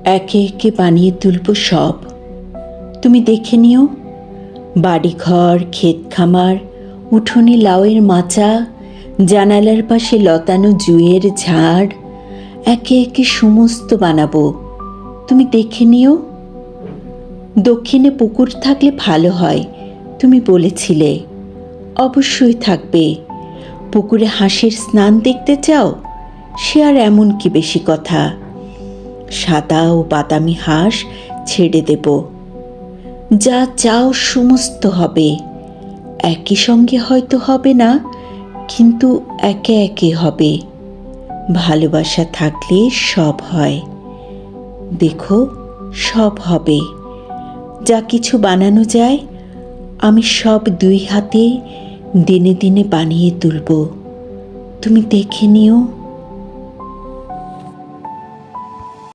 একে একে বানিয়ে তুলব সব। তুমি দেখে নিও, বাড়িঘর, ক্ষেত খামার, উঠোনে লাউয়ের মাচা, জানালার পাশে লতানো জুঁয়ের ঝাড়, একে একে সমস্ত বানাবো। তুমি দেখে নিও। দক্ষিণে পুকুর থাকলে ভালো হয়, তুমি বলেছিলে। অবশ্যই থাকবে। পুকুরে হাঁসের স্নান দেখতে চাও? সে আর এমন কি বেশি কথা। সাদা ও বাদামি হাঁস ছেড়ে দেব। যা চাও সমস্ত হবে। একই সঙ্গে হয়তো হবে না, কিন্তু একে একে হবে। ভালোবাসা থাকলে সব হয়। দেখো, সব হবে। যা কিছু বানানো যায় আমি সব দুই হাতে দিনে দিনে বানিয়ে তুলব। তুমি দেখে নিও।